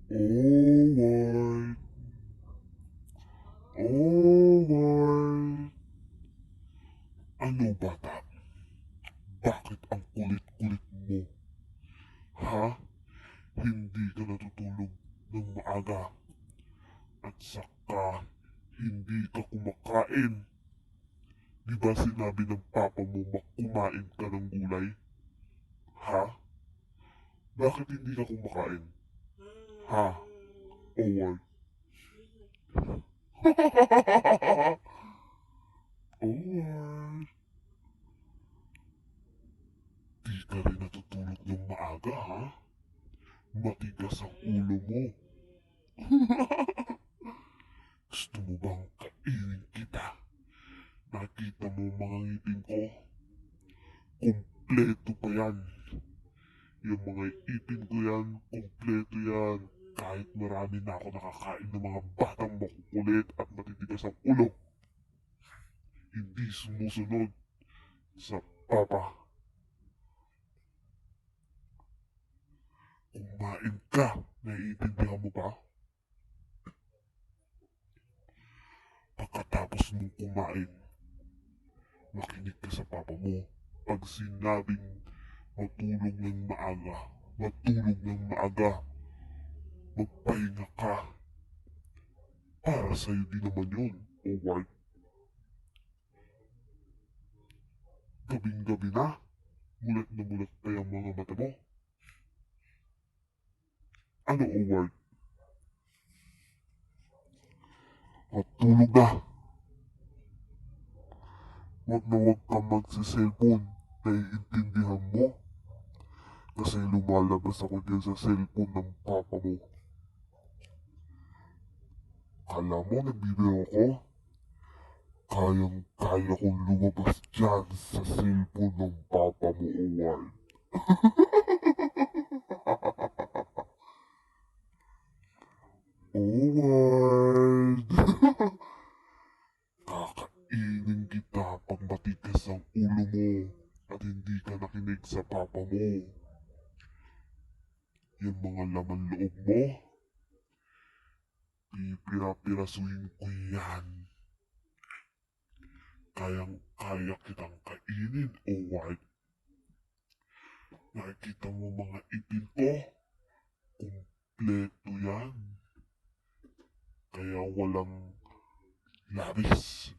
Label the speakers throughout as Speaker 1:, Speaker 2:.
Speaker 1: Alright, alright. Ano bata? Bakit ang kulit-kulit mo? Ha? Hindi ka natutulog ng maaga at saka hindi ka kumakain. Di ba sinabi ng papa mo kumain ka ng gulay? Ha? Bakit hindi ka kumakain? Ha? Alright. Alright. Di ka rin natutulog ng maaga, ha? Matigas ang ulo mo. Gusto mo bang kainin kita? Nakita mo mga ngipin ko? Kumpleto pa yan. Yung mga ipin ko yan, kumpleto yan. Kahit marami na ako nakakain ng mga batang makukulit at matitigas ang ulo. Hindi sumusunod sa papa. Kumain ka. Naiintindihan mo ba? Pagkatapos mong kumain, makinig ka sa papa mo. Pag sinabing matulog ng maaga, matulog ng maaga, magpahinga ka. Para sa'yo din naman yun, alright? Gabing-gabi na, mulat na mulat pa yung mga mata mo. Ano alright? Matulog na. Huwag na huwag kang magsiselfon. Naiintindihan mo? Kasi lumalabas ako dyan sa cellphone ng papa mo. Kala mo nagbibiro ko? Kayang-kaya kong lumabas dyan sa cellphone ng papa mo, alright? Alright. Kakainin kita pag matigas ang ulo mo at hindi ka nakinig sa papa mo. Yung mga laman loob mo, pipira-pirasuhin ko yan. Kayang-kaya kitang kainin, alright? Nakikita mo mga ipin ko? Kumpleto yan. Kaya walang labis.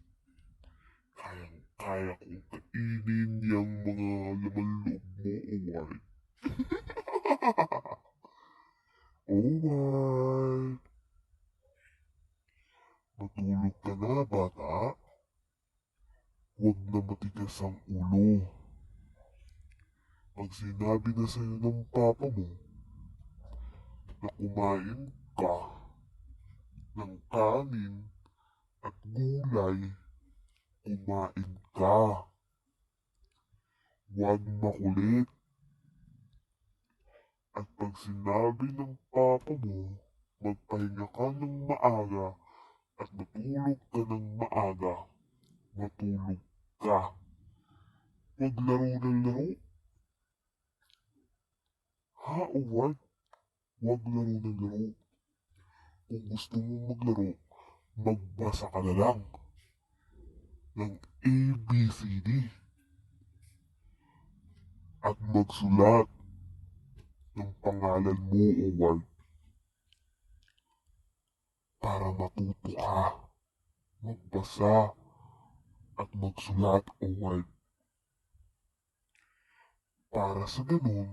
Speaker 1: Kayang-kaya kong kainin yung mga laman loob mo, alright? Alright. Matulog ka na, bata. Huwag na matigas ang ulo. Pag sinabi na sa'yo ng papa mo na kumain ka ng kanin at gulay, kumain ka. Huwag makulit. At pag sinabi ng papa mo, magpahinga ka ng maaga at matulog ka ng maaga, matulog ka. Huwag laro ng laro. Ha, alright? Huwag laro ng laro. Kung gusto mong maglaro, magbasa ka na lang ng ABCD at magsulat ng pangalan mo, alright? Para matuto ka magbasa at magsulat, alright? Para sa ganun,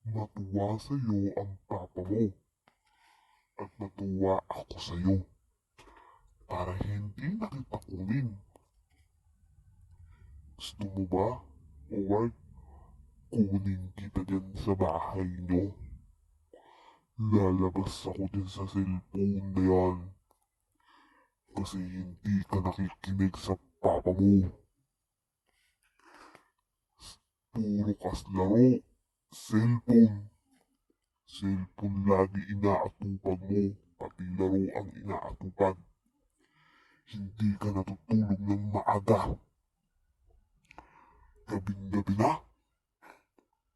Speaker 1: matuwa sa'yo ang papa mo at matuwa ako sa'yo para hindi na kita kunin. Gusto mo ba? Alright? Kunin kita dyan sa bahay nyo. Lalabas ako din sa cellphone na yan. Kasi hindi ka nakikinig sa papa mo. Puro kas laro. Cellphone. Cellphone lagi inaatupag mo. Pati laro ang inaatupag. Hindi ka natutulog ng maaga. Gabing-gabi na.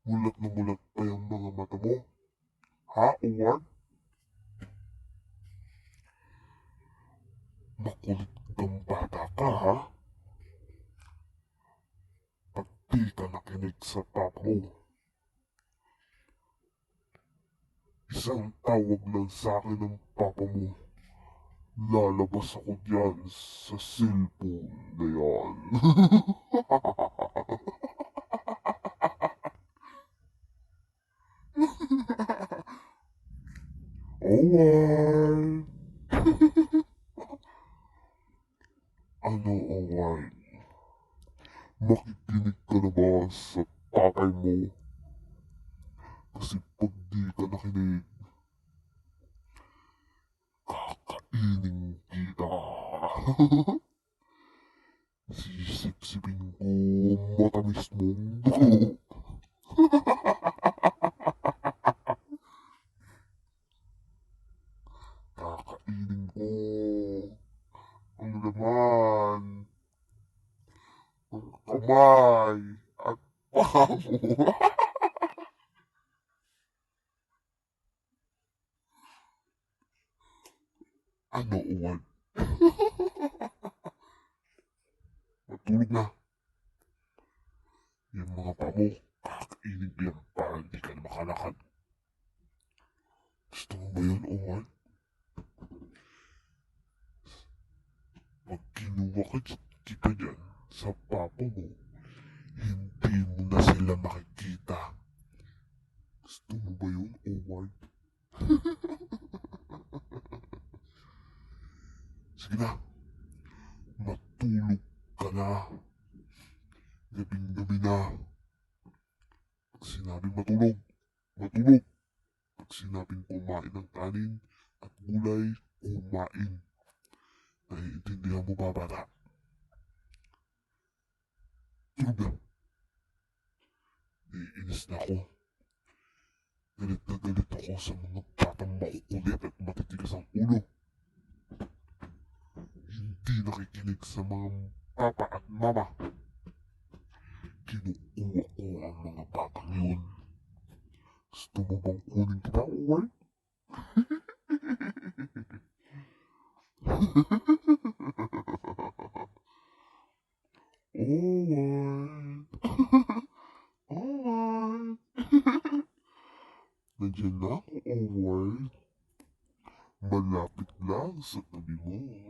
Speaker 1: Mulat na mulat pa yung mga mata mo. Ha, Uward? Makulit kang bata ka, ha? Pag di ka nakinig sa papa mo, isang tawag lang sa akin ng papa mo, lalabas ako dyan sa cellphone na yan. Alright. Ano alright? Makikinig ka na ba sa tatay mo? Kasi pag di ka nakinig, kakainin kita. Sisipsipin ko ang matamis mong dugo. Kakainin ko ang laman, ang kamay, at paa mo. Ano, Uwan? Matulog na. Yung mga paa mo, kakainin ko yan para hindi ka na makalakad. Gusto mo ba yun, Uwan? Pag kinuha kita dyan sa papa mo, hindi mo na sila makikita. Gusto mo ba yun, Uwan? Sige na, matulog ka na. Gabing-gabi na. Pag sinabing matulog, matulog. Pag sinabing kumain ng kanin at gulay, kumain. Naiintindihan mo ba, bata? Tulog na. Naiinis na ako. Galit na galit ako sa mga batang makukulit at matitigas ang ulo. Hindi nakikinig sa mga papa at mama. Kinukuha ko ang mga batang yun. Gusto mo bang kunin kita, Uway? Uway! Uway! Nandiyan na ako, Uway. Malapit lang sa tabi mo.